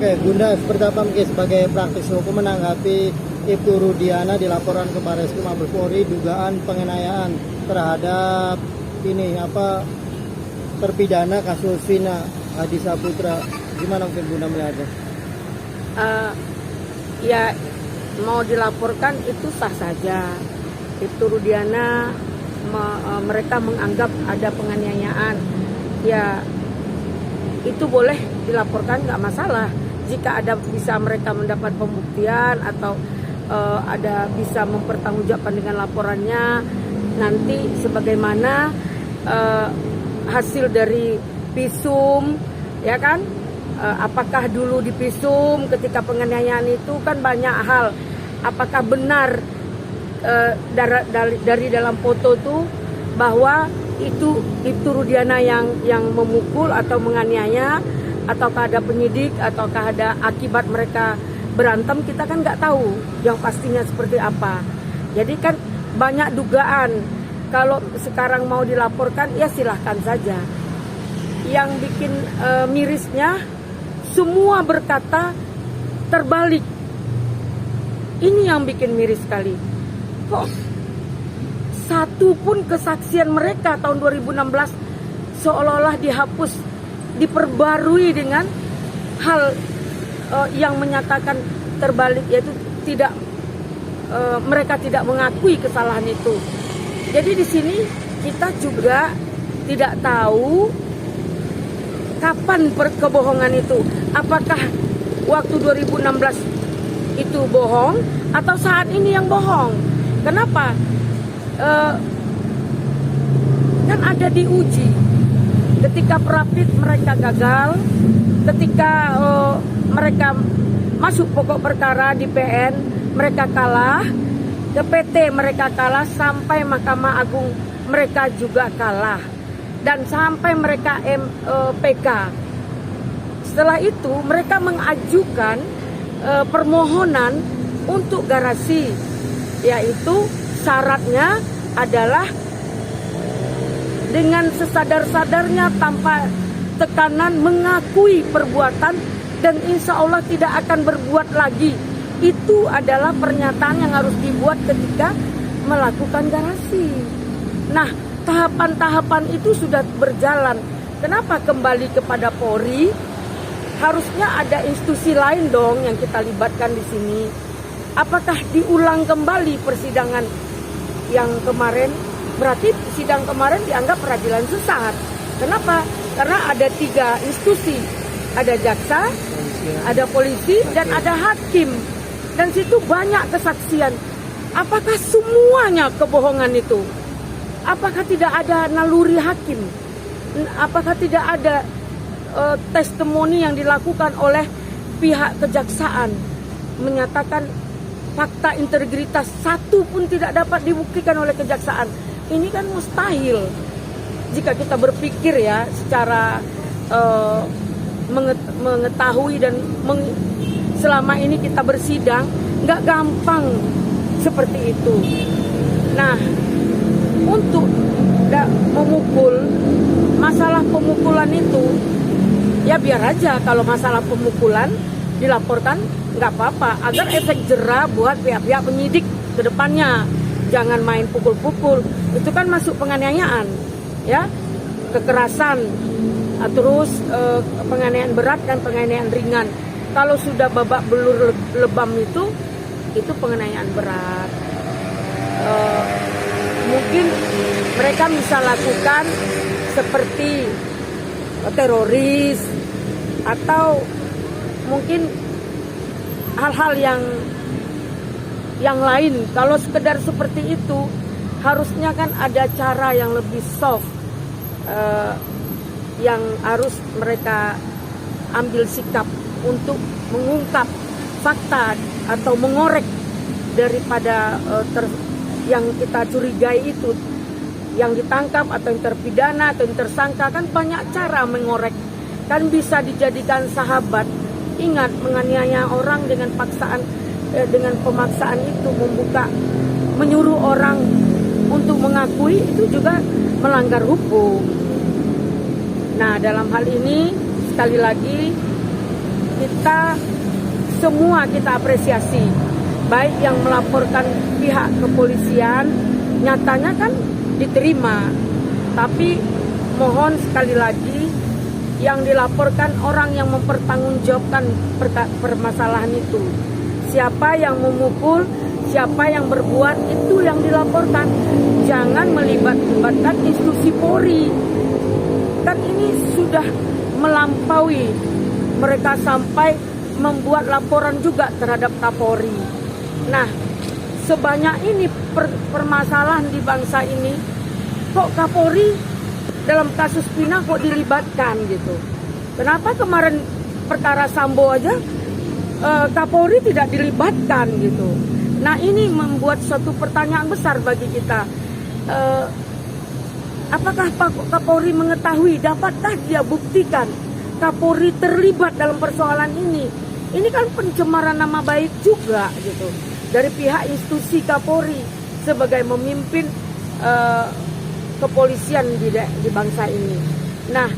Oke, Bunda, seperti apa mungkin sebagai praktisi hukum menanggapi Ibtu Rudiana dilaporkan ke Barreskrim Mabes Polri dugaan penganiayaan terhadap terpidana kasus Vina Hadi Saputra. Gimana mungkin Bunda melihatnya? Ya mau dilaporkan itu sah saja. Ibtu Rudiana mereka menganggap ada penganiayaan, ya itu boleh dilaporkan, nggak masalah. Jika ada bisa mereka mendapat pembuktian atau ada bisa mempertanggungjawabkan dengan laporannya, nanti sebagaimana hasil dari visum, ya kan? Apakah dulu di visum ketika penganiayaan itu kan banyak hal. Apakah benar dari dalam foto itu bahwa itu Rudiana yang memukul atau menganiaya, ataukah ada penyidik, ataukah ada akibat mereka berantem, kita kan nggak tahu yang pastinya seperti apa. Jadi kan banyak dugaan. Kalau sekarang mau dilaporkan, ya silahkan saja. Yang bikin mirisnya, semua berkata terbalik. Ini yang bikin miris sekali. Kok satu pun kesaksian mereka tahun 2016 seolah-olah dihapus, diperbarui dengan hal yang menyatakan terbalik, yaitu tidak mereka tidak mengakui kesalahan itu. Jadi di sini kita juga tidak tahu kapan kebohongan itu. Apakah waktu 2016 itu bohong atau saat ini yang bohong? Kenapa? Kan ada diuji. Ketika Prapit mereka gagal, ketika mereka masuk pokok perkara di PN mereka kalah, ke PT mereka kalah, sampai Mahkamah Agung mereka juga kalah, dan sampai mereka PK. Setelah itu mereka mengajukan permohonan untuk garasi, yaitu syaratnya adalah dengan sesadar-sadarnya tanpa tekanan mengakui perbuatan dan insya Allah tidak akan berbuat lagi. Itu adalah pernyataan yang harus dibuat ketika melakukan garasi. Nah, tahapan-tahapan itu sudah berjalan. Kenapa kembali kepada Polri? Harusnya ada institusi lain dong yang kita libatkan di sini. Apakah diulang kembali persidangan yang kemarin? Berarti sidang kemarin dianggap peradilan sesat. Kenapa? Karena ada 3 institusi. Ada jaksa, ada polisi, dan ada hakim. Dan situ banyak kesaksian. Apakah semuanya kebohongan itu? Apakah tidak ada naluri hakim? Apakah tidak ada testimoni yang dilakukan oleh pihak kejaksaan menyatakan fakta integritas satu pun tidak dapat dibuktikan oleh kejaksaan? Ini kan mustahil jika kita berpikir ya secara mengetahui dan selama ini kita bersidang, nggak gampang seperti itu. Nah, untuk memukul, masalah pemukulan itu ya biar aja, kalau masalah pemukulan dilaporkan nggak apa-apa, agar efek jera buat pihak-pihak penyidik ke depannya. Jangan main pukul-pukul, itu kan masuk penganiayaan, ya, kekerasan, terus penganiayaan berat dan penganiayaan ringan. Kalau sudah babak belur lebam itu penganiayaan berat. Mungkin mereka bisa lakukan seperti teroris atau mungkin hal-hal yang lain. Kalau sekedar seperti itu, harusnya kan ada cara yang lebih soft, yang harus mereka ambil sikap untuk mengungkap fakta atau mengorek daripada yang kita curigai itu, yang ditangkap atau yang terpidana atau yang tersangka. Kan banyak cara mengorek, kan bisa dijadikan sahabat. Ingat, menganiaya orang dengan paksaan, dengan pemaksaan itu menyuruh orang untuk mengakui, itu juga melanggar hukum. Nah, dalam hal ini sekali lagi kita semua kita apresiasi, baik yang melaporkan pihak kepolisian nyatanya kan diterima, tapi mohon sekali lagi yang dilaporkan orang yang mempertanggungjawabkan permasalahan itu. Siapa yang memukul, siapa yang berbuat, itu yang dilaporkan. Jangan melibatkan institusi Polri. Kan ini sudah melampaui, mereka sampai membuat laporan juga terhadap Kapolri. Nah, sebanyak ini permasalahan di bangsa ini, kok Kapolri dalam kasus Pina kok dilibatkan gitu? Kenapa kemarin perkara Sambo aja Kapolri tidak dilibatkan gitu? Nah, ini membuat suatu pertanyaan besar bagi kita. Apakah Pak Kapolri mengetahui, dapatkah dia buktikan Kapolri terlibat dalam persoalan ini? Ini kan pencemaran nama baik juga gitu dari pihak institusi Kapolri sebagai memimpin kepolisian di bangsa ini. Nah,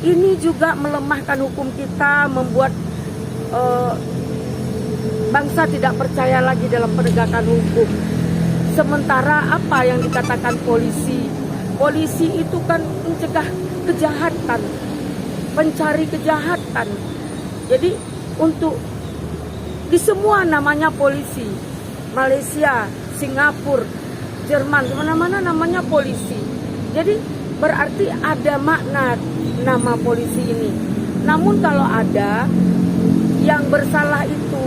ini juga melemahkan hukum kita, membuat bangsa tidak percaya lagi dalam penegakan hukum. Sementara apa yang dikatakan polisi? Polisi itu kan mencegah kejahatan, pencari kejahatan. Jadi untuk di semua namanya polisi, Malaysia, Singapura, Jerman, mana-mana namanya polisi. Jadi berarti ada makna nama polisi ini. Namun kalau ada yang bersalah itu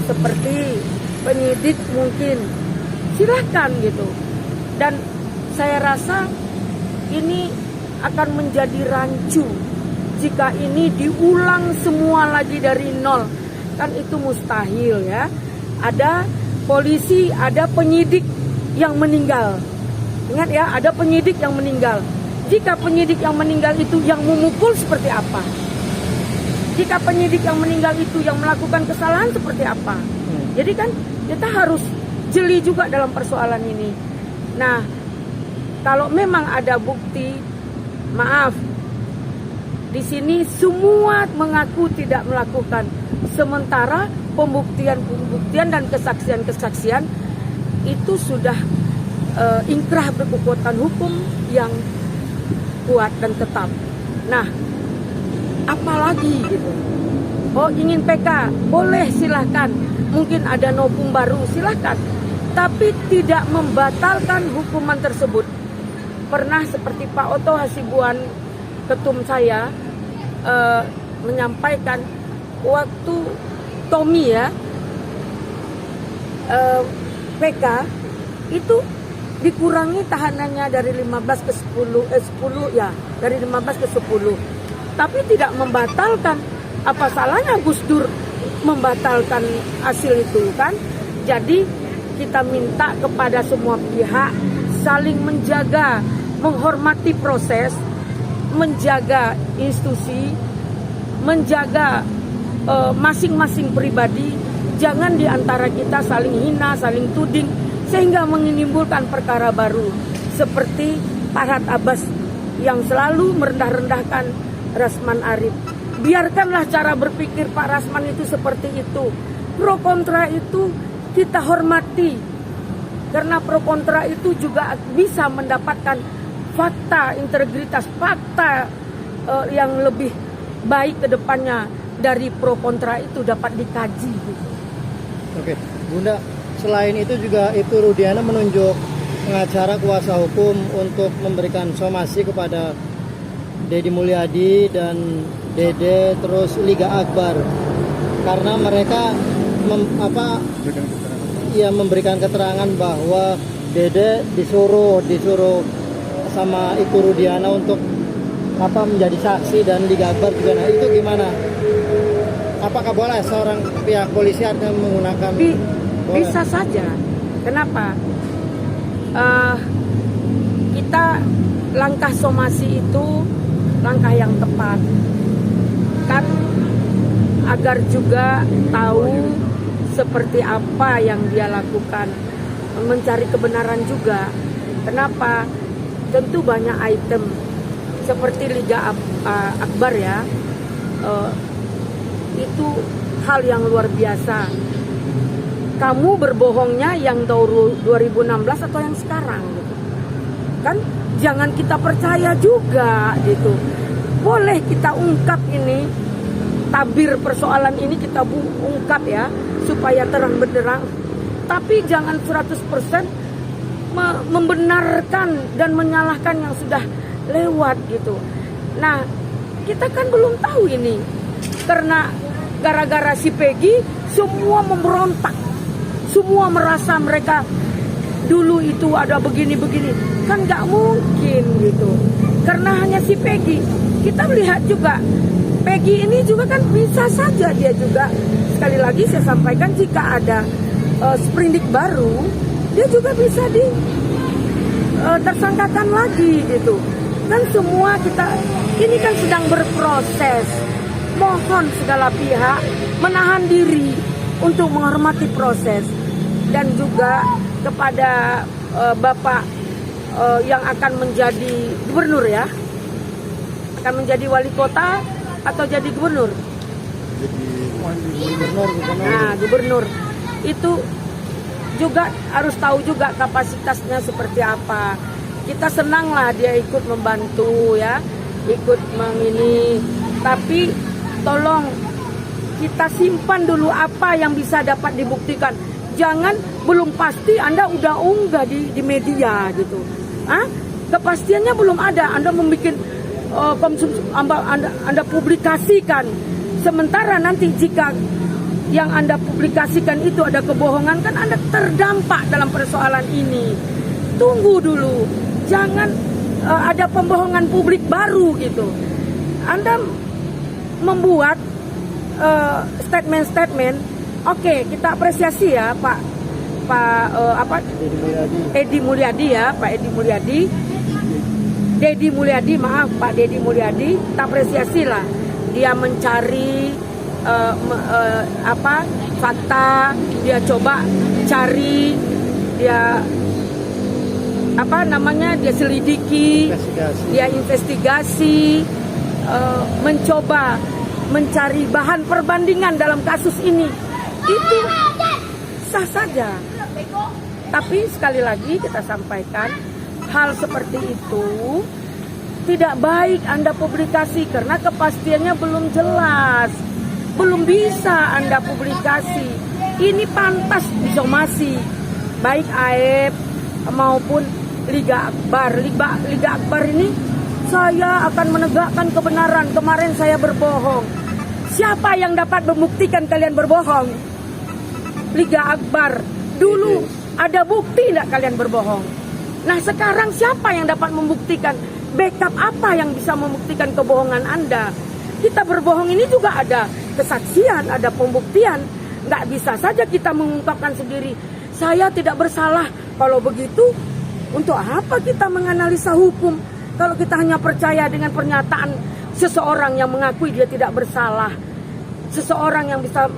seperti penyidik mungkin silahkan gitu. Dan saya rasa ini akan menjadi rancu jika ini diulang semua lagi dari nol. Kan itu mustahil ya. Ada polisi, ada penyidik yang meninggal. Ingat ya, ada penyidik yang meninggal. Jika penyidik yang meninggal itu yang memukul seperti apa? Jika penyidik yang meninggal itu yang melakukan kesalahan seperti apa? Jadi kan kita harus jeli juga dalam persoalan ini. Nah, kalau memang ada bukti, maaf, di sini semua mengaku tidak melakukan. Sementara pembuktian dan kesaksian itu sudah ingkrah berkekuatan hukum yang kuat dan tetap. Nah, apalagi gitu. Oh, ingin PK, boleh silahkan. Mungkin ada novum baru, silahkan. Tapi tidak membatalkan hukuman tersebut. Pernah seperti Pak Otto Hasibuan, ketum saya, menyampaikan waktu Tommy ya, PK itu dikurangi tahanannya dari 15 ke 10 ya, dari 15 ke 10. Tapi tidak membatalkan. Apa salahnya Gus Dur membatalkan hasil itu kan? Jadi kita minta kepada semua pihak saling menjaga, menghormati proses, menjaga institusi, menjaga masing-masing pribadi. Jangan diantara kita saling hina, saling tuding, sehingga menimbulkan perkara baru. Seperti Farhad Abbas yang selalu merendah-rendahkan Rasman Arif. Biarkanlah cara berpikir Pak Rasman itu seperti itu. Pro kontra itu kita hormati. Karena pro kontra itu juga bisa mendapatkan fakta, integritas, fakta yang lebih baik ke depannya dari pro kontra itu dapat dikaji. Gitu. Oke, Bunda, selain itu juga Ibtu Rudiana menunjuk pengacara kuasa hukum untuk memberikan somasi kepada Deddy Mulyadi dan Dede terus Liga Akbar karena mereka memberikan keterangan bahwa Dede disuruh sama Ibtu Rudiana untuk menjadi saksi dan Liga Akbar juga. Nah, itu gimana? Apakah boleh seorang pihak polisi akan menggunakan? Bisa saja. Kenapa? Kita langkah somasi itu langkah yang tepat. Kan agar juga tahu seperti apa yang dia lakukan, mencari kebenaran juga. Kenapa? Tentu banyak item seperti Liga Akbar ya. itu hal yang luar biasa. Kamu berbohongnya yang tahun 2016 atau yang sekarang gitu. Kan jangan kita percaya juga gitu. Boleh kita ungkap ini, tabir persoalan ini kita ungkap ya, supaya terang benderang. Tapi jangan 100% membenarkan dan menyalahkan yang sudah lewat gitu. Nah, kita kan belum tahu ini. Karena gara-gara si Peggy semua memberontak. Semua merasa mereka dulu itu ada begini-begini. Kan nggak mungkin gitu. Karena hanya si Peggy. Kita melihat juga Peggy ini juga kan bisa saja dia juga, sekali lagi saya sampaikan, jika ada sprindik baru, dia juga bisa tersangkakan lagi gitu. Dan semua kita ini kan sedang berproses. Mohon segala pihak menahan diri untuk menghormati proses. Dan juga kepada Bapak yang akan menjadi gubernur ya, akan menjadi wali kota atau jadi gubernur? Nah, gubernur itu juga harus tahu juga kapasitasnya seperti apa. Kita senang lah dia ikut membantu ya, ikut mengini. Tapi tolong kita simpan dulu apa yang bisa dapat dibuktikan. Jangan belum pasti Anda udah unggah di media gitu. Kepastiannya belum ada. Anda membuat Anda publikasikan. Sementara nanti jika yang Anda publikasikan itu ada kebohongan, kan Anda terdampak dalam persoalan ini. Tunggu dulu. Jangan ada pembohongan publik baru gitu. Anda membuat statement-statement. Oke, kita apresiasi ya Pak Edi Mulyadi ya, Pak Edi Mulyadi. Dedi Mulyadi, maaf Pak Dedi Mulyadi, kita apresiasi lah. Dia mencari fakta, dia coba cari, dia dia selidiki, dia investigasi, mencoba mencari bahan perbandingan dalam kasus ini. Itu sah saja. Tapi sekali lagi kita sampaikan, hal seperti itu tidak baik Anda publikasi karena kepastiannya belum jelas. Belum bisa Anda publikasi. Ini pantas disomasi. Baik AEP maupun Liga Akbar. Liga Akbar ini, saya akan menegakkan kebenaran. Kemarin saya berbohong. Siapa yang dapat membuktikan kalian berbohong? Liga Akbar. Dulu ada bukti tidak kalian berbohong? Nah sekarang siapa yang dapat membuktikan? Backup apa yang bisa membuktikan kebohongan Anda? Kita berbohong ini juga ada kesaksian, ada pembuktian. Nggak bisa saja kita mengungkapkan sendiri, saya tidak bersalah. Kalau begitu, untuk apa kita menganalisa hukum? Kalau kita hanya percaya dengan pernyataan seseorang yang mengakui dia tidak bersalah. Seseorang yang bisa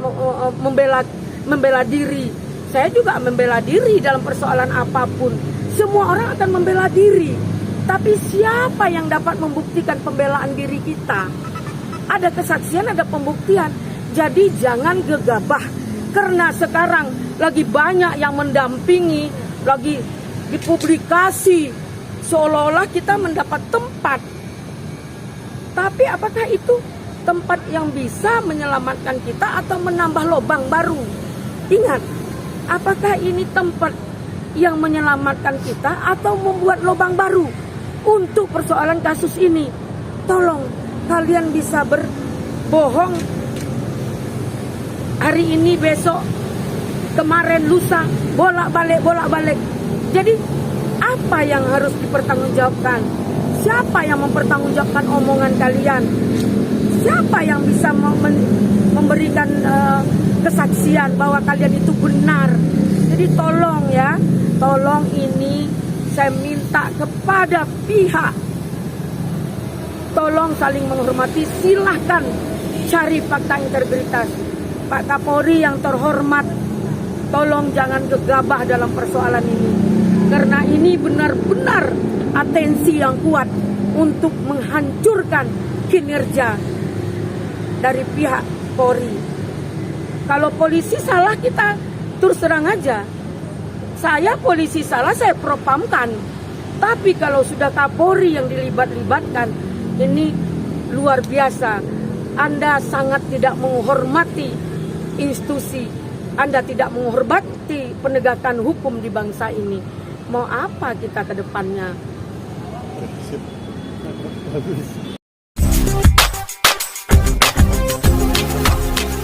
membela diri. Saya juga membela diri dalam persoalan apapun. Semua orang akan membela diri. Tapi siapa yang dapat membuktikan pembelaan diri kita? Ada kesaksian, ada pembuktian. Jadi jangan gegabah. Karena sekarang lagi banyak yang mendampingi, lagi dipublikasi. Seolah-olah kita mendapat tempat. Tapi apakah itu tempat yang bisa menyelamatkan kita atau menambah lubang baru? Ingat, apakah ini tempat yang menyelamatkan kita atau membuat lubang baru untuk persoalan kasus ini? Tolong kalian bisa berbohong hari ini, besok, kemarin, lusa, bolak-balik. Jadi apa yang harus dipertanggungjawabkan? Siapa yang mempertanggungjawabkan omongan kalian? Siapa yang bisa memberikan kesaksian bahwa kalian itu benar? Jadi tolong ya, tolong ini saya minta kepada pihak, tolong saling menghormati. Silahkan cari fakta integritas. Pak Kapolri yang terhormat, tolong jangan gegabah dalam persoalan ini. Karena ini benar-benar atensi yang kuat untuk menghancurkan kinerja dari pihak Kapolri. Kalau polisi salah, kita terus terang aja. Saya polisi salah, saya propamkan. Tapi kalau sudah Kapolri yang dilibat-libatkan, ini luar biasa. Anda sangat tidak menghormati institusi. Anda tidak menghormati penegakan hukum di bangsa ini. Mau apa kita ke depannya? Bagus.